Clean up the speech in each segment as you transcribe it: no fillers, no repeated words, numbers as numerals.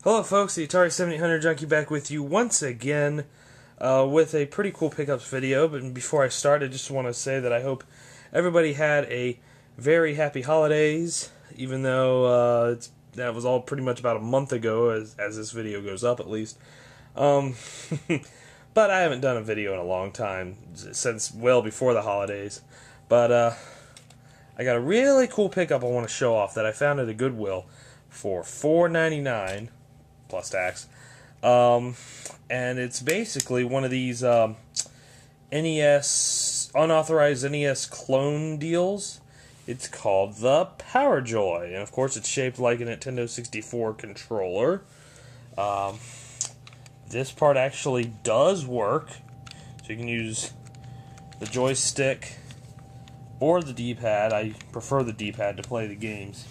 Hello folks, the Atari 7800 Junkie back with you once again with a pretty cool pickups video. But before I start, I just want to say that I hope everybody had a very happy holidays, even though that was all pretty much about a month ago as this video goes up at least. But I haven't done a video in a long time, since well before the holidays. But I got a really cool pickup I want to show off that I found at a Goodwill for $4.99 plus tax, and it's basically one of these NES unauthorized NES clone deals. It's called the Power Joy, and of course it's shaped like a Nintendo 64 controller. This part actually does work, so you can use the joystick or the D-pad. I prefer the D-pad to play the games.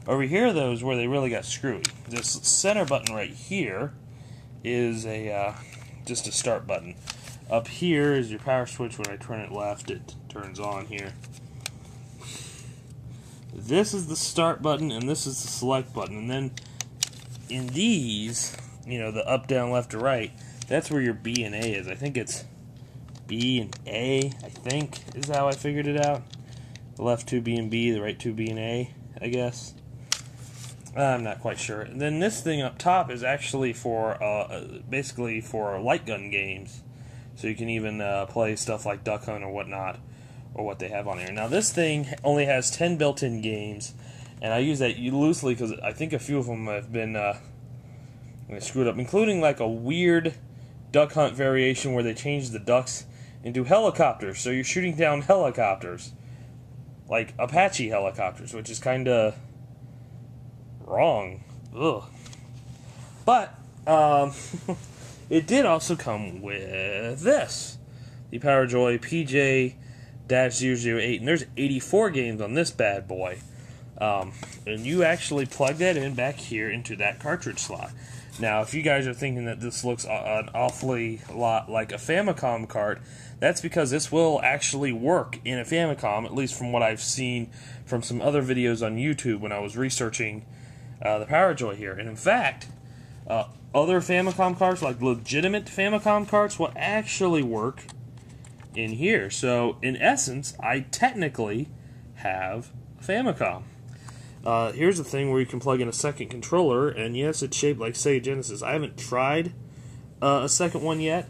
Over here, though, is where they really got screwy. This center button right here is just a start button. Up here is your power switch. When I turn it left, it turns on here. This is the start button, and this is the select button. And then in these, you know, the up, down, left, or right, that's where your B and A is. I think it's B and A, I think, is how I figured it out. The left two B and B, the right two B and A, I guess. I'm not quite sure. And then this thing up top is actually for, basically for light gun games. So you can even play stuff like Duck Hunt or whatnot, or what they have on here. Now this thing only has 10 built-in games, and I use that loosely because I think a few of them have been screwed up, including like a weird Duck Hunt variation where they changed the ducks into helicopters. So you're shooting down helicopters, like Apache helicopters, which is kind of wrong. Ugh. But it did also come with this, the Power Joy PJ-008, and there's 84 games on this bad boy. And you actually plug that in back here into that cartridge slot. Now, if you guys are thinking that this looks an awfully lot like a Famicom cart, that's because this will actually work in a Famicom, at least from what I've seen from some other videos on YouTube when I was researching the Power Joy here. And in fact, other Famicom carts, like legitimate Famicom carts, will actually work in here. So, in essence, I technically have a Famicom. Here's the thing where you can plug in a second controller, and yes, it's shaped like Sega Genesis. I haven't tried a second one yet,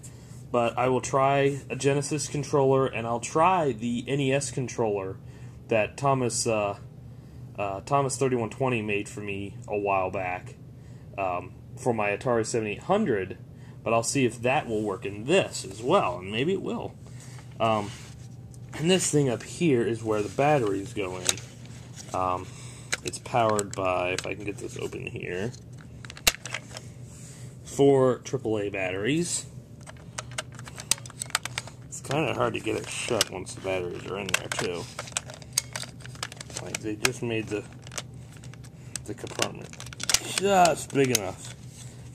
but I will try a Genesis controller, and I'll try the NES controller that Thomas 3120 made for me a while back for my Atari 7800, but I'll see if that will work in this as well, and maybe it will. And this thing up here is where the batteries go in. It's powered by, if I can get this open here, 4 AAA batteries. It's kind of hard to get it shut once the batteries are in there, too. Like, they just made the compartment just big enough.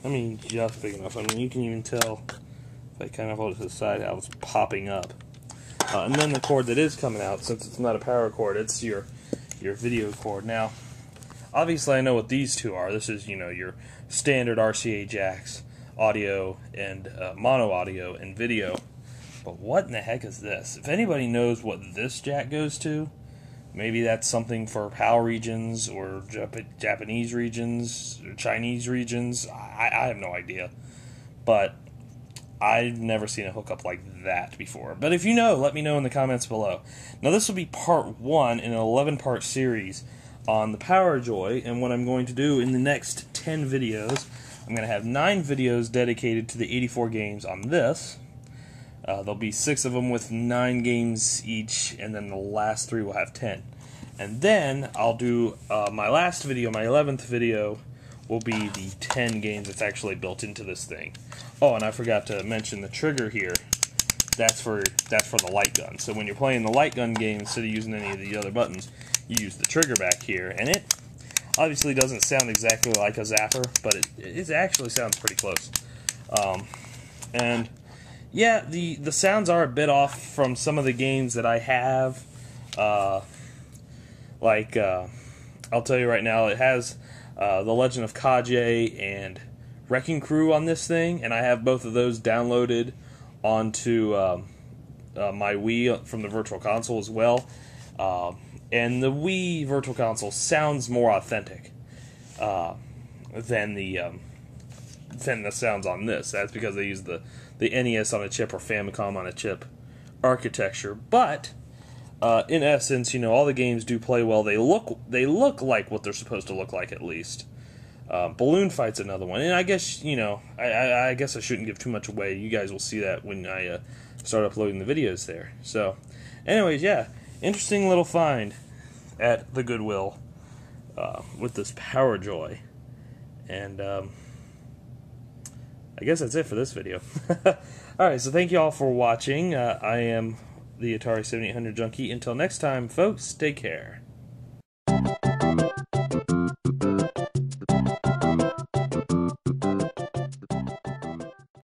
I mean, just big enough. I mean, you can even tell, if I kind of hold it to the side, how it's popping up. And then the cord that is coming out, since it's not a power cord, it's your video cord. Now, obviously I know what these two are. This is, you know, your standard RCA jacks, audio and mono audio and video. But what in the heck is this? If anybody knows what this jack goes to, maybe that's something for PAL regions or Japanese regions or Chinese regions. I have no idea. But I've never seen a hookup like that before. But if you know, let me know in the comments below. Now this will be part 1 in an 11-part series on the Power Joy, and what I'm going to do in the next 10 videos, I'm going to have 9 videos dedicated to the 84 games on this. There'll be 6 of them with 9 games each, and then the last 3 will have 10. And then I'll do my last video, my 11th video, will be the 10 games that's actually built into this thing. Oh, and I forgot to mention the trigger here. That's for the light gun. So when you're playing the light gun game, instead of using any of the other buttons, you use the trigger back here. And it obviously doesn't sound exactly like a zapper, but it actually sounds pretty close. And yeah, the sounds are a bit off from some of the games that I have. I'll tell you right now, it has The Legend of Kage and Wrecking Crew on this thing, and I have both of those downloaded onto my Wii from the Virtual Console as well. And the Wii Virtual Console sounds more authentic than the sounds on this. That's because they use the NES on a chip or Famicom on a chip architecture. But in essence, all the games do play well. They look like what they're supposed to look like, at least. Balloon Fight's another one, and I guess I guess I shouldn't give too much away. You guys will see that when I start uploading the videos there. So, anyways, yeah, interesting little find at the Goodwill with this Power Joy, and I guess that's it for this video. Alright, so thank you all for watching. I am the Atari 7800 Junkie. Until next time, folks, take care.